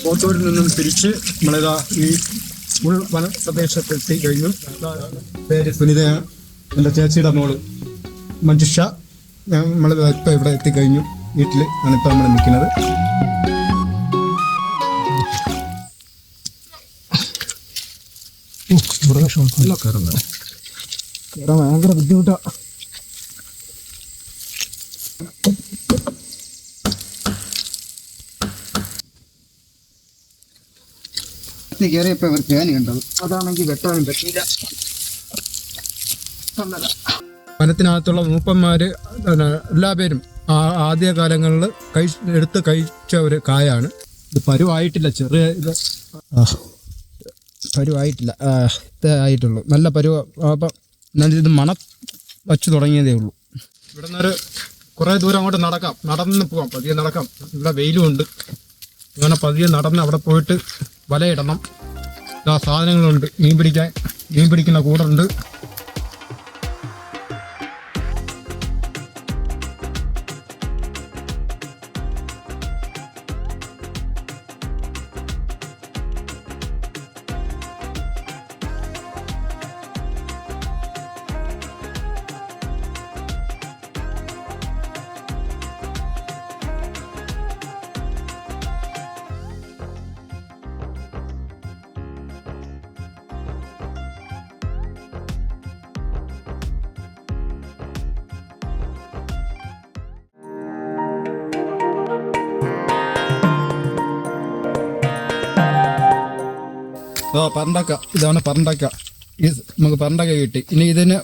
കോട്ടൂരിൽ നിന്നും തിരിച്ച് നമ്മളിതാ ഈ ഉൾ വന പ്രദേശത്തെത്തി കഴിഞ്ഞു. പേര് സുനിതയാണ്, എൻ്റെ ചേച്ചിയുടെ മോള് മഞ്ജുഷ. നമ്മളിതാ ഇപ്പം ഇവിടെ എത്തിക്കഴിഞ്ഞു. വീട്ടിൽ ആണ് ഇപ്പം നമ്മൾ നിൽക്കുന്നത്. കയറാൻ ഭയങ്കര ബുദ്ധിമുട്ടാണ്. കയറിയപ്പോ ഇവർ ഫാൻ കണ്ടത്, അതാണെങ്കിൽ വെട്ടാനും പറ്റില്ല. വനത്തിനകത്തുള്ള മൂപ്പന്മാര് എല്ലാ പേരും ആദ്യ കാലങ്ങളിൽ എടുത്ത് കഴിച്ച ഒരു കായാണ്. ഇത് പരുവായിട്ടില്ല, ചെറിയ ഇത് പരുവായിട്ടില്ല, ആയിട്ടുള്ളൂ. നല്ല പരുവ. അപ്പം ഇത് മണം വച്ചു തുടങ്ങിയതേ ഉള്ളൂ. ഇവിടെ നിന്നൊരു കുറേ ദൂരം അങ്ങോട്ട് നടക്കാം, നടന്ന് പോകാം, പതിയെ നടക്കാം. ഇവിടെ വെയിലും ഉണ്ട്. അങ്ങനെ പതിയെ നടന്ന് അവിടെ പോയിട്ട് വലയിടണം. സാധനങ്ങളുണ്ട്, മീൻ പിടിക്കുന്ന കൂടുണ്ട്. പരണ്ടക്ക, ഇതാണ് പരണ്ടക്ക. നമുക്ക് പരണ്ടക്ക കിട്ടി. ഇനി ഇതിന്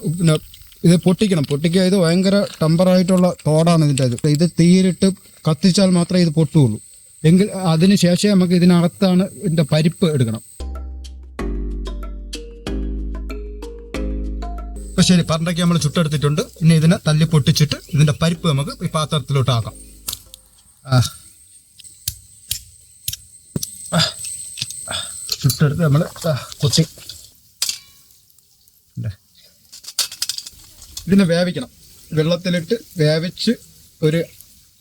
ഇത് പൊട്ടിക്കണം. പൊട്ടിക്കുക, ഇത് ഭയങ്കര ടെമ്പറായിട്ടുള്ള തോടാണ് ഇതിൻ്റെ. ഇത് തീയിലിട്ട് കത്തിച്ചാൽ മാത്രമേ ഇത് പൊട്ടുകയുള്ളൂ. എങ്കിൽ അതിന് ശേഷം നമുക്ക് ഇതിനകത്താണ് ഇതിൻ്റെ പരിപ്പ് എടുക്കണം. അപ്പോൾ ശരി, പരണ്ടക്ക നമ്മൾ ചുട്ടെടുത്തിട്ടുണ്ട്. ഇനി ഇതിനെ തല്ലി പൊട്ടിച്ചിട്ട് ഇതിൻ്റെ പരിപ്പ് നമുക്ക് ഈ പാത്രത്തിലോട്ട് ആക്കാം. ചുട്ടെടുത്ത് നമ്മൾ കൊച്ചി ഇതിനെ വേവിക്കണം. വെള്ളത്തിലിട്ട് വേവിച്ച് ഒരു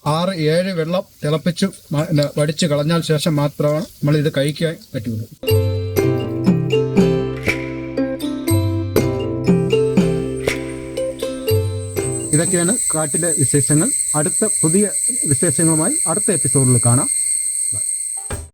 6-7 വെള്ളം തിളപ്പിച്ച് വടിച്ച് കളഞ്ഞാൽ ശേഷം മാത്രമാണ് നമ്മളിത് കഴിക്കാൻ പറ്റുള്ളൂ. ഇതൊക്കെയാണ് കാട്ടിലെ വിശേഷങ്ങൾ. അടുത്ത പുതിയ വിശേഷങ്ങളുമായി അടുത്ത എപ്പിസോഡിൽ കാണാം.